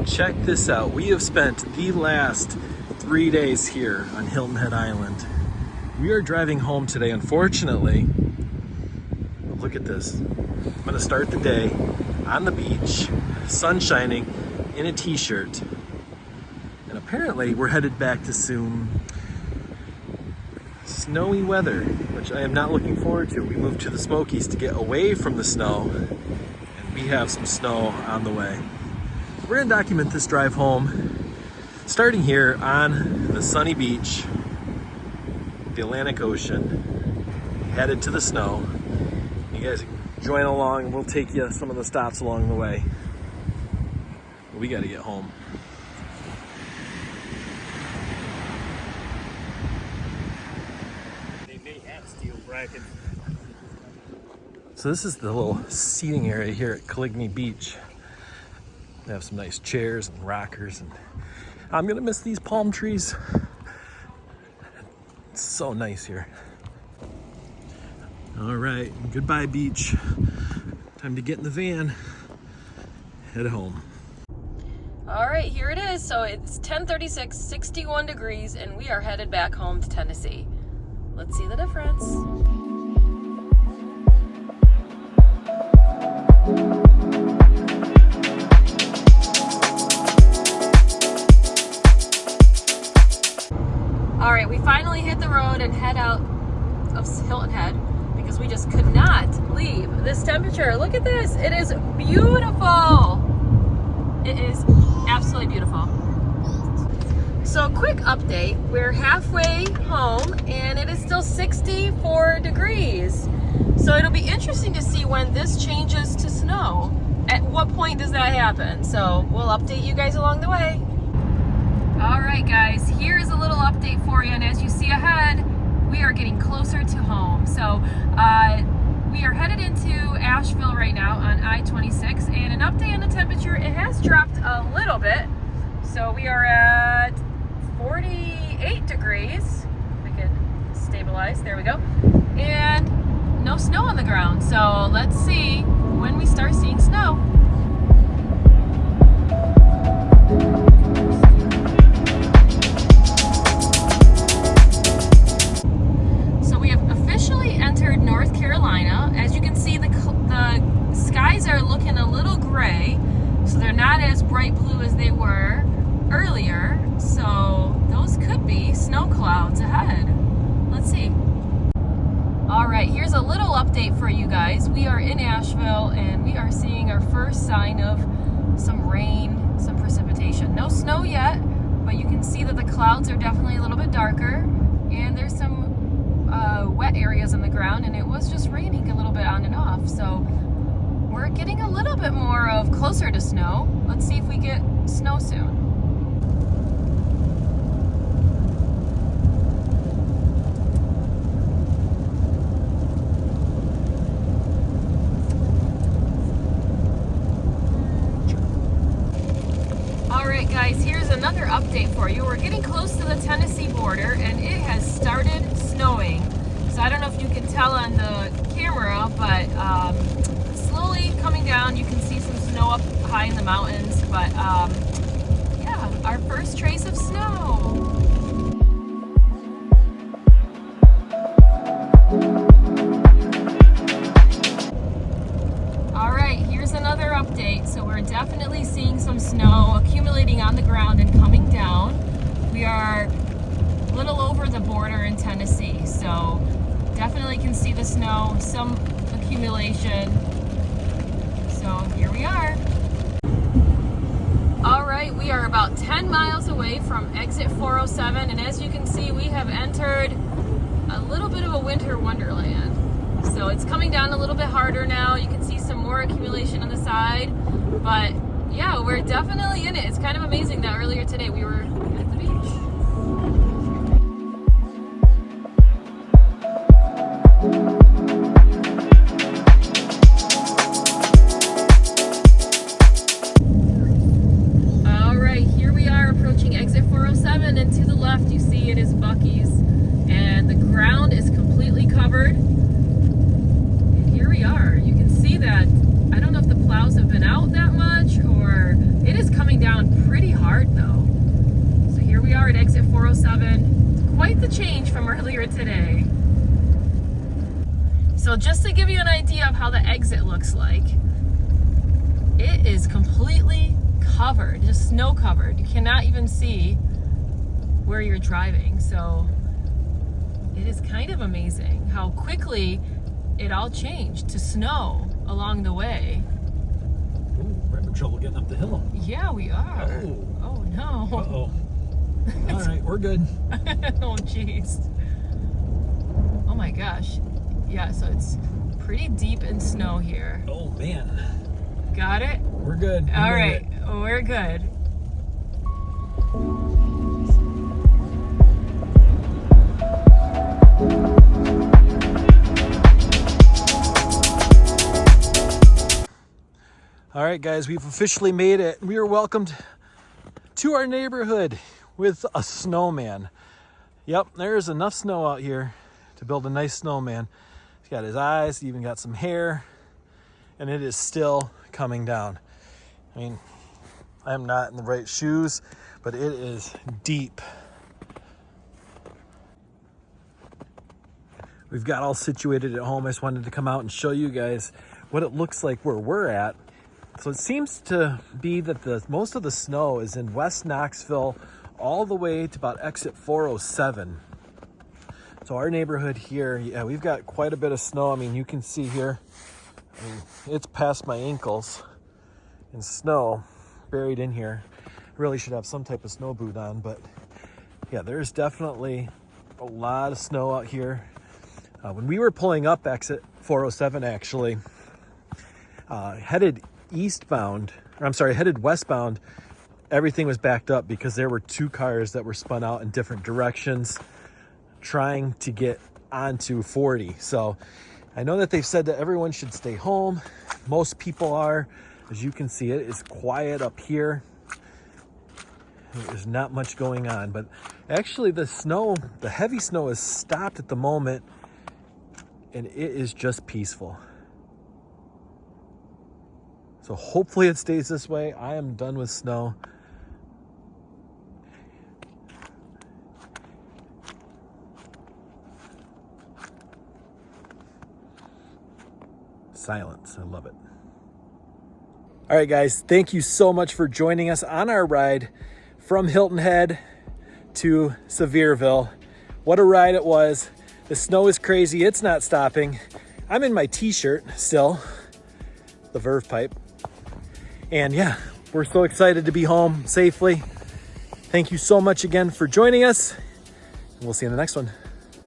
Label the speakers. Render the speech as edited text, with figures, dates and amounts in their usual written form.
Speaker 1: Check this out. We have spent the last 3 days here on Hilton Head Island. We are driving home today, unfortunately. Look at this. I'm gonna start the day on the beach, sun shining, in a t-shirt. And apparently we're headed back to some snowy weather, which I am not looking forward to. We moved to the Smokies to get away from the snow, and we have some snow on the way. We're gonna document this drive home, starting here on the sunny beach, the Atlantic Ocean, headed to the snow. You guys join along and we'll take you some of the stops along the way. We gotta get home.
Speaker 2: They may have steel bracket.
Speaker 1: So this is the little seating area here at Caligny Beach. They have some nice chairs and rockers, and I'm gonna miss these palm trees. It's so nice here. All right, goodbye beach. Time to get in the van, head home.
Speaker 3: All right, here it is. So it's 10:36, 61 degrees, and we are headed back home to Tennessee. Let's see the difference. All right, we finally hit the road and head out of Hilton Head because we just could not leave this temperature. Look at this. It is beautiful. It is absolutely beautiful. So quick update. We're halfway home and it is still 64 degrees. So it'll be interesting to see when this changes to snow. At what point does that happen? So we'll update you guys along the way. All right, guys, here's a little update for you. And as you see ahead, we are getting closer to home. So we are headed into Asheville right now on I-26. And an update on the temperature, it has dropped a little bit. So we are at 48 degrees. If I could stabilize, there we go. And no snow on the ground. So let's see when we start seeing snow. Entered North Carolina. As you can see, the skies are looking a little gray, so they're not as bright blue as they were earlier. So those could be snow clouds ahead. Let's see. All right, here's a little update for you guys. We are in Asheville and we are seeing our first sign of some rain, some precipitation. No snow yet, but you can see that the clouds are definitely a little bit darker, and there's some wet areas on the ground, and it was just raining a little bit on and off. So we're getting a little bit more of closer to snow. Let's see if we get snow soon. All right, guys, here's another update for you. We're getting close to the Tennessee border, and it has started snowing. So I don't know if you can tell on the camera, but slowly coming down. You can see some snow up high in the mountains, but yeah, our first trace of snow. All right, here's another update. So we're definitely seeing some snow accumulating on the ground and coming down. We are a little over the border in Tennessee, so definitely can see the snow, some accumulation. So here we are. All right, we are about 10 miles away from exit 407, and as you can see, we have entered a little bit of a winter wonderland. So it's coming down a little bit harder now. You can see some more accumulation on the side, but yeah, we're definitely in it. It's kind of amazing that earlier today we were at the beach. All right, here we are approaching exit 407, and to the left you see it is Buc-ee's, and the ground is completely covered. And here we are. You can see that, I don't know if the plows have been out that much, or it is coming down here today. So just to give you an idea of how the exit looks like, it is completely covered, just snow covered. You cannot even see where you're driving. So it is kind of amazing how quickly it all changed to snow along the way.
Speaker 1: Ooh, we're having trouble getting up the hill.
Speaker 3: Yeah, we are. Oh no.
Speaker 1: Uh-oh. All right, we're good.
Speaker 3: Oh jeez. Oh my gosh. Yeah, so it's pretty deep in snow here.
Speaker 1: Oh man.
Speaker 3: Got it?
Speaker 1: We're good.
Speaker 3: All right, we're good.
Speaker 1: All right, guys, we've officially made it. We are welcomed to our neighborhood with a snowman. Yep, there's enough snow out here to build a nice snowman. He's got his eyes, even got some hair, and it is still coming down. I mean, I'm not in the right shoes, but it is deep. We've got all situated at home. I just wanted to come out and show you guys what it looks like where we're at. So it seems to be that most of the snow is in West Knoxville all the way to about exit 407. So our neighborhood here, yeah, we've got quite a bit of snow. I mean, you can see here, I mean, it's past my ankles in snow buried in here. Really should have some type of snow boot on, but yeah, there's definitely a lot of snow out here. When we were pulling up exit 407, actually, headed westbound, everything was backed up because there were two cars that were spun out in different directions trying to get onto 40. So I know that they've said that everyone should stay home. Most people are. As you can see, it is quiet up here. There's not much going on, but actually the heavy snow is stopped at the moment, and it is just peaceful. So hopefully it stays this way. I am done with snow. Silence, I love it. All right, guys, thank you so much for joining us on our ride from Hilton Head to Sevierville. What a ride it was. The snow is crazy, it's not stopping. I'm in my t-shirt still, the Verve pipe. And yeah, we're so excited to be home safely. Thank you so much again for joining us. And we'll see you in the next one.